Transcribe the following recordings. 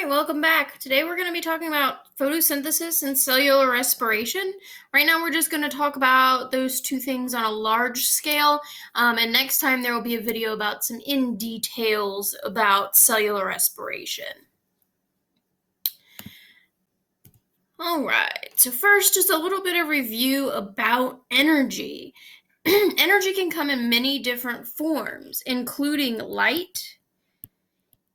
right, welcome back. Today we're going to be talking about photosynthesis and cellular respiration. Right now we're just going to talk about those two things on a large scale, and next time there will be a video about some in details about cellular respiration. All right, so first, just a little bit of review about energy. Energy can come in many different forms, including light,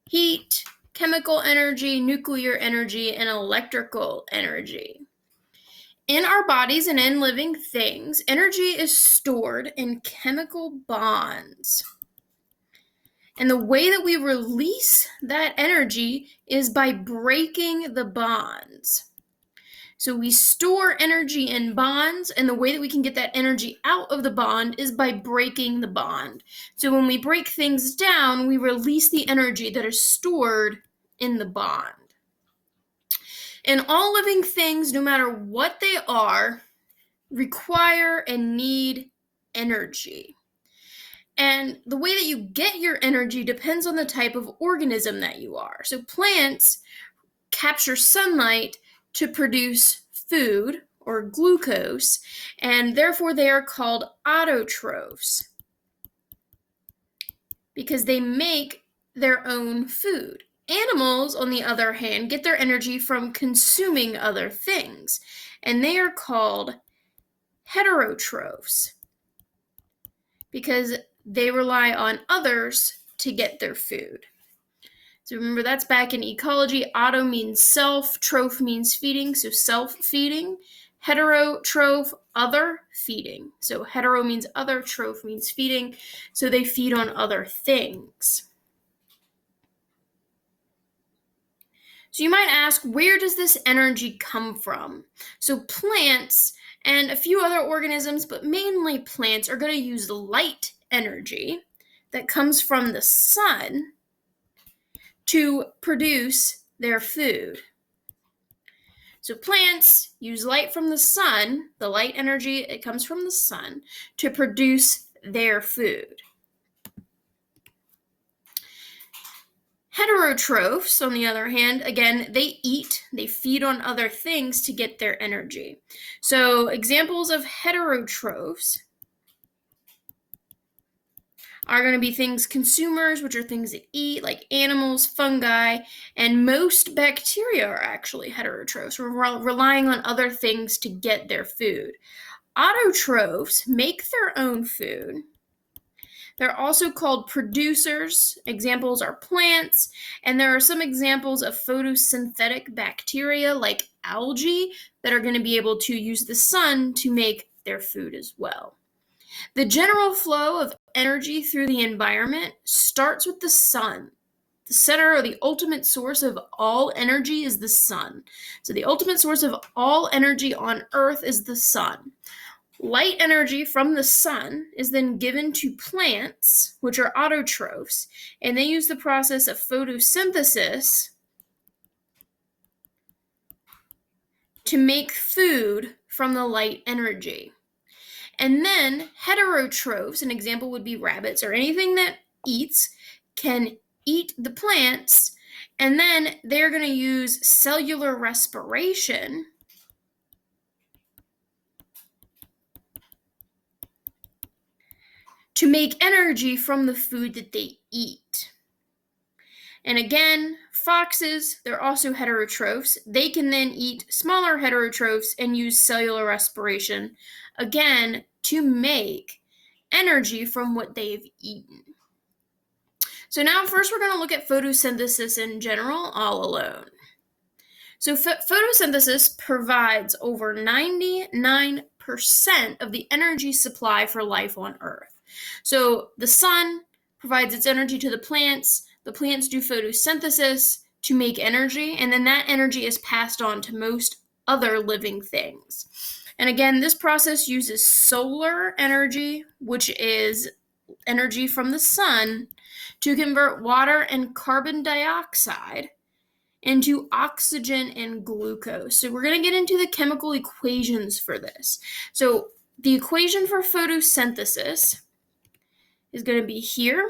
heat, chemical energy, nuclear energy, and electrical energy. In our bodies and in living things, energy is stored in chemical bonds. And the way that we release that energy is by breaking the bonds. So we store energy in bonds, and the way that we can get that energy out of the bond is by breaking the bond. So when we break things down, we release the energy that is stored in the bond. And all living things, no matter what they are, require and need energy. And the way that you get your energy depends on the type of organism that you are. So plants capture sunlight to produce food or glucose, and therefore they are called autotrophs because they make their own food. Animals, on the other hand, get their energy from consuming other things, and they are called heterotrophs because they rely on others to get their food. So remember, that's back in ecology. Auto means self, troph means feeding, so self-feeding. Heterotroph, other, feeding. So hetero means other, troph means feeding, so they feed on other things. So you might ask, where does this energy come from? So plants and a few other organisms, but mainly plants, are going to use light energy that comes from the sun to produce their food. So plants use light from the sun, the light energy, it comes from the sun, to produce their food. Heterotrophs, on the other hand, again, they feed on other things to get their energy. So examples of heterotrophs are going to be things consumers, which are things that eat, like animals, fungi, and most bacteria are actually heterotrophs. We're relying on other things to get their food. Autotrophs make their own food. They're also called producers. Examples are plants, and there are some examples of photosynthetic bacteria like algae that are going to be able to use the sun to make their food as well. The general flow of energy through the environment starts with the sun. The center, or the ultimate source of all energy, is the sun. So the ultimate source of all energy on Earth is the sun. Light energy from the sun is then given to plants, which are autotrophs, and they use the process of photosynthesis to make food from the light energy. And then heterotrophs, an example would be rabbits or anything that eats, can eat the plants, and then they're going to use cellular respiration to make energy from the food that they eat. And again, foxes, they're also heterotrophs. They can then eat smaller heterotrophs and use cellular respiration, again, to make energy from what they've eaten. So now first we're going to look at photosynthesis in general, all alone. So photosynthesis provides over 99% of the energy supply for life on Earth. So the sun provides its energy to the plants do photosynthesis to make energy, and then that energy is passed on to most other living things. And again, this process uses solar energy, which is energy from the sun, to convert water and carbon dioxide into oxygen and glucose. So we're going to get into the chemical equations for this. So the equation for photosynthesis is going to be here.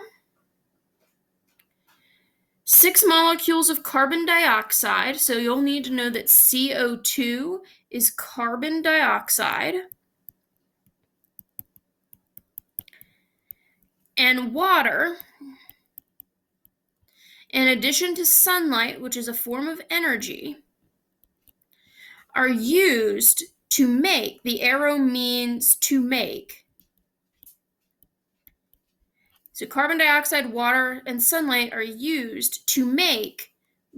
6 molecules of carbon dioxide, so you'll need to know that CO2 is carbon dioxide, and water, in addition to sunlight, which is a form of energy, are used to make, the arrow means to make. So carbon dioxide, water, and sunlight are used to make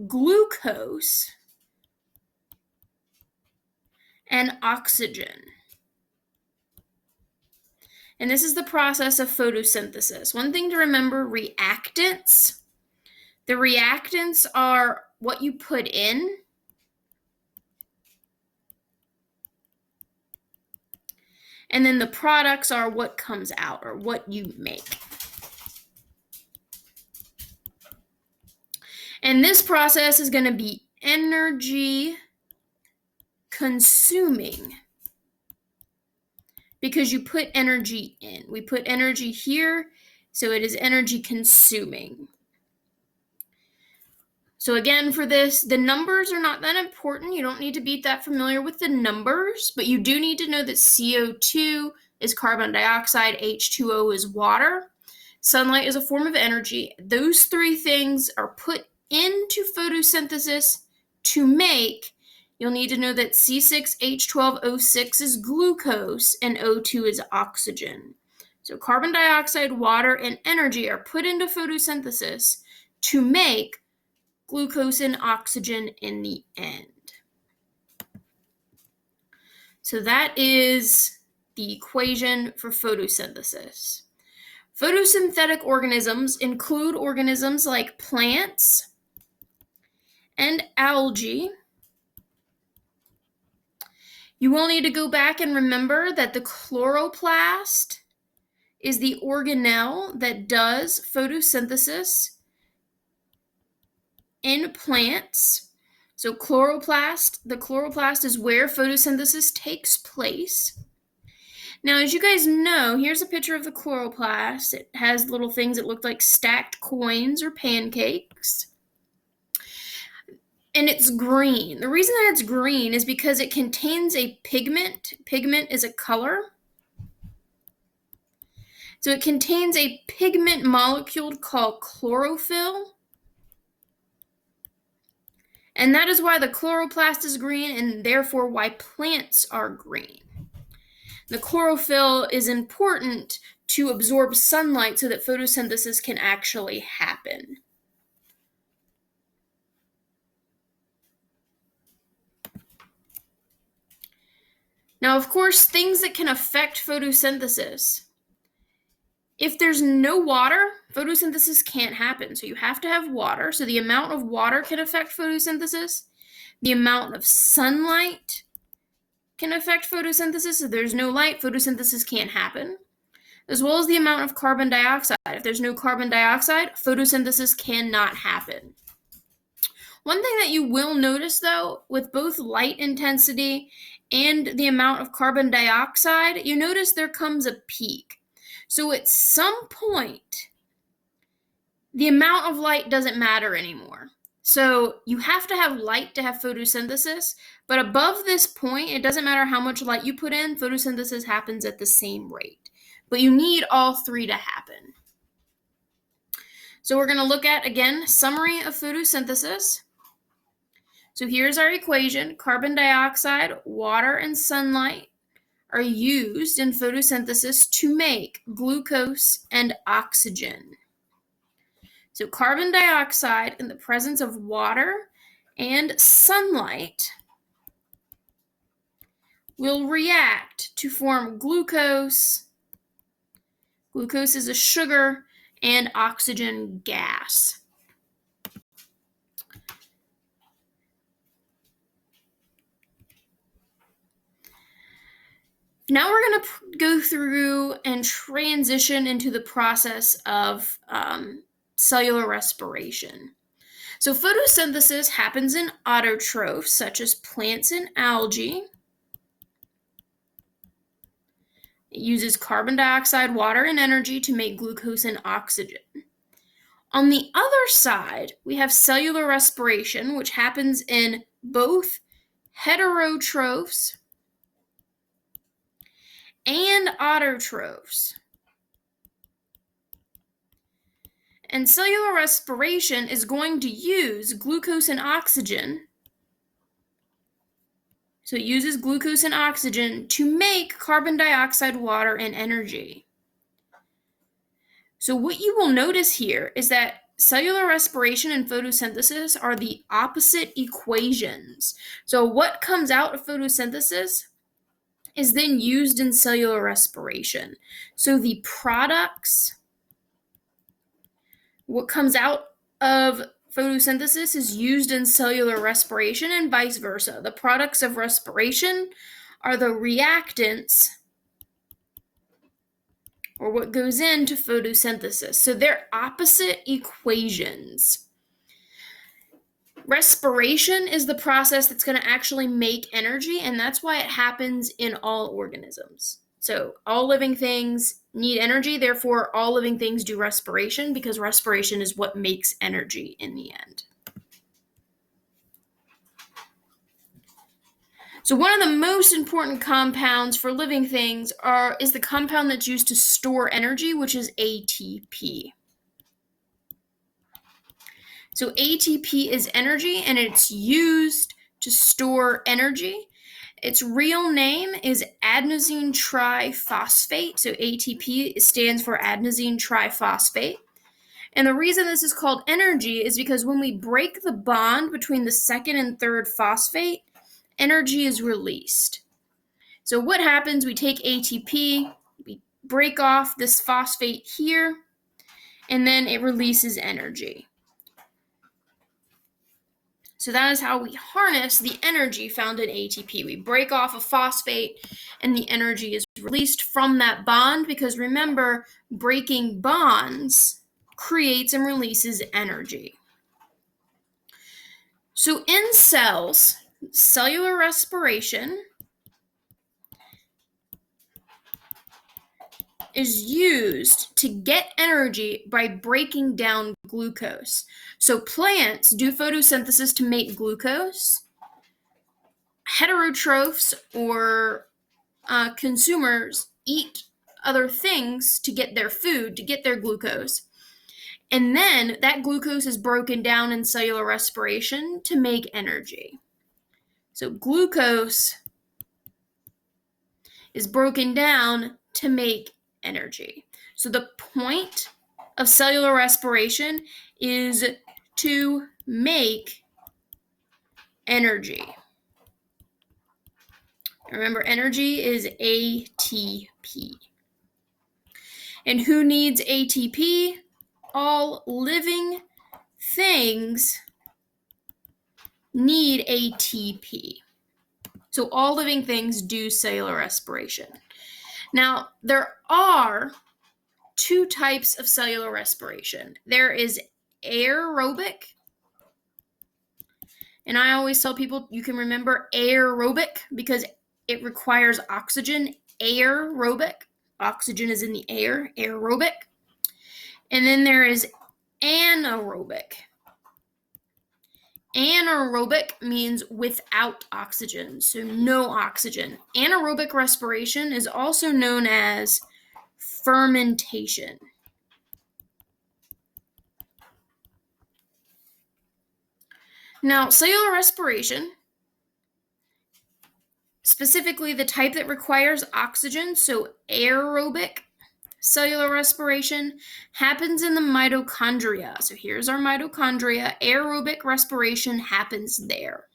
glucose and oxygen. And this is the process of photosynthesis. One thing to remember, reactants. The reactants are what you put in. And then the products are what comes out, or what you make. And this process is going to be energy consuming because you put energy in. We put energy here, so it is energy consuming. So again, for this, the numbers are not that important. You don't need to be that familiar with the numbers, but you do need to know that CO2 is carbon dioxide, H2O is water, sunlight is a form of energy. Those three things are put into photosynthesis to make. You'll need to know that C6H12O6 is glucose and O2 is oxygen. So carbon dioxide, water, and energy are put into photosynthesis to make glucose and oxygen in the end. So that is the equation for photosynthesis. Photosynthetic organisms include organisms like plants and algae. You will need to go back and remember that the chloroplast is the organelle that does photosynthesis in plants. So the chloroplast is where photosynthesis takes place. Now, as you guys know, here's a picture of the chloroplast. It has little things that look like stacked coins or pancakes. And it's green. The reason that it's green is because it contains a pigment. Pigment is a color. So it contains a pigment molecule called chlorophyll. And that is why the chloroplast is green, and therefore why plants are green. The chlorophyll is important to absorb sunlight so that photosynthesis can actually happen. Now, of course, things that can affect photosynthesis. If there's no water, photosynthesis can't happen. So you have to have water. So the amount of water can affect photosynthesis. The amount of sunlight can affect photosynthesis. If there's no light, photosynthesis can't happen. As well as the amount of carbon dioxide. If there's no carbon dioxide, photosynthesis cannot happen. One thing that you will notice, though, with both light intensity and the amount of carbon dioxide, you notice there comes a peak. So at some point, the amount of light doesn't matter anymore. So you have to have light to have photosynthesis, but above this point, it doesn't matter how much light you put in, photosynthesis happens at the same rate. But you need all three to happen. So we're going to look at, again, summary of photosynthesis. So here's our equation. Carbon dioxide, water, and sunlight are used in photosynthesis to make glucose and oxygen. So carbon dioxide in the presence of water and sunlight will react to form glucose. Glucose is a sugar, and oxygen gas. Now we're going to go through and transition into the process of cellular respiration. So photosynthesis happens in autotrophs such as plants and algae. It uses carbon dioxide, water, and energy to make glucose and oxygen. On the other side, we have cellular respiration, which happens in both heterotrophs and autotrophs. And cellular respiration is going to use glucose and oxygen. So it uses glucose and oxygen to make carbon dioxide, water, and energy. So what you will notice here is that cellular respiration and photosynthesis are the opposite equations. So what comes out of photosynthesis is then used in cellular respiration. So the products, what comes out of photosynthesis is used in cellular respiration and vice versa. The products of respiration are the reactants, or what goes into photosynthesis. So they're opposite equations. Respiration is the process that's going to actually make energy, and that's why it happens in all organisms. So all living things need energy, therefore all living things do respiration, because respiration is what makes energy in the end. So one of the most important compounds for living things is the compound that's used to store energy, which is ATP. So ATP is energy, and it's used to store energy. Its real name is adenosine triphosphate. So ATP stands for adenosine triphosphate. And the reason this is called energy is because when we break the bond between the second and third phosphate, energy is released. So what happens, we take ATP, we break off this phosphate here, and then it releases energy. So that is how we harness the energy found in ATP. We break off a phosphate and the energy is released from that bond, because remember, breaking bonds creates and releases energy. So in cells, cellular respiration is used to get energy by breaking down glucose. So plants do photosynthesis to make glucose. Heterotrophs, or consumers, eat other things to get their food, to get their glucose. And then that glucose is broken down in cellular respiration to make energy. So glucose is broken down to make energy. So the point of cellular respiration is to make energy. Remember, energy is ATP. And who needs ATP? All living things need ATP. So all living things do cellular respiration. Now, there are two types of cellular respiration. There is aerobic, and I always tell people you can remember aerobic because it requires oxygen. Aerobic, oxygen is in the air, aerobic. And then there is anaerobic. Anaerobic means without oxygen, so no oxygen. Anaerobic respiration is also known as fermentation. Now, cellular respiration, specifically the type that requires oxygen, so aerobic cellular respiration, happens in the mitochondria. So here's our mitochondria. Aerobic respiration happens there.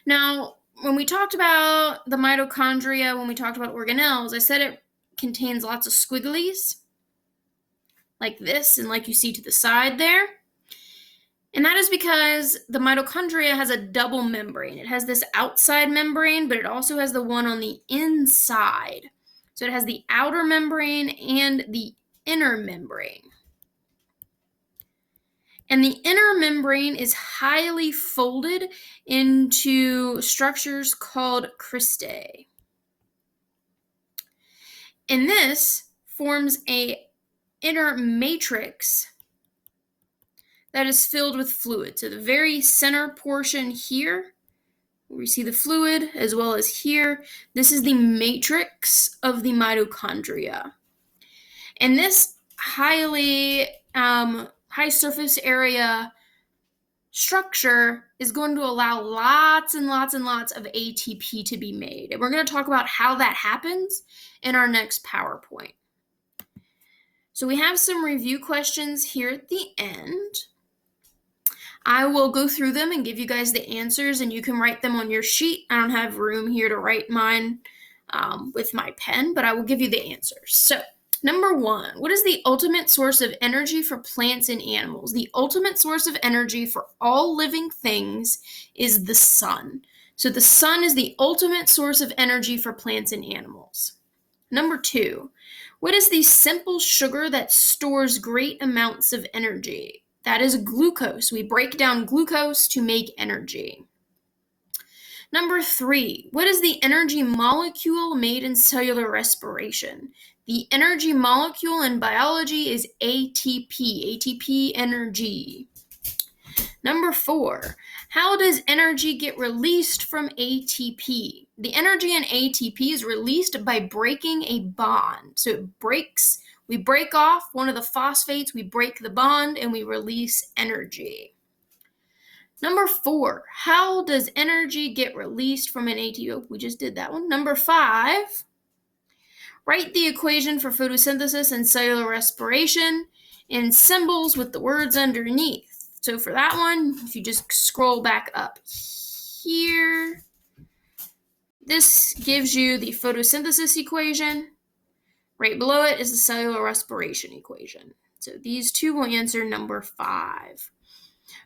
Now, when we talked about the mitochondria, when we talked about organelles, I said it contains lots of squigglies, like this, and like you see to the side there. And that is because the mitochondria has a double membrane. It has this outside membrane, but it also has the one on the inside. So it has the outer membrane and the inner membrane. And the inner membrane is highly folded into structures called cristae. And this forms an inner matrix that is filled with fluid. So the very center portion here, where you see the fluid, as well as here, this is the matrix of the mitochondria. And this high surface area structure is going to allow lots and lots and lots of ATP to be made. And we're going to talk about how that happens in our next PowerPoint. So we have some review questions here at the end. I will go through them and give you guys the answers, and you can write them on your sheet. I don't have room here to write mine with my pen, but I will give you the answers. So, number 1, what is the ultimate source of energy for plants and animals? The ultimate source of energy for all living things is the sun. So the sun is the ultimate source of energy for plants and animals. Number 2, what is the simple sugar that stores great amounts of energy? That is glucose. We break down glucose to make energy. Number 3, what is the energy molecule made in cellular respiration? The energy molecule in biology is ATP, ATP energy. Number 4, how does energy get released from ATP? The energy in ATP is released by breaking a bond. So we break off one of the phosphates, we break the bond, and we release energy. Number 4, how does energy get released from an ATP? Oh, we just did that one. Number 5, write the equation for photosynthesis and cellular respiration in symbols with the words underneath. So for that one, if you just scroll back up here, this gives you the photosynthesis equation. Right below it is the cellular respiration equation. So these two will answer number 5.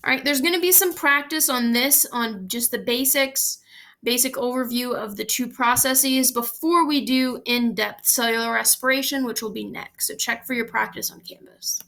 All right, there's going to be some practice on this, on just the basic overview of the two processes before we do in-depth cellular respiration, which will be next. So check for your practice on Canvas.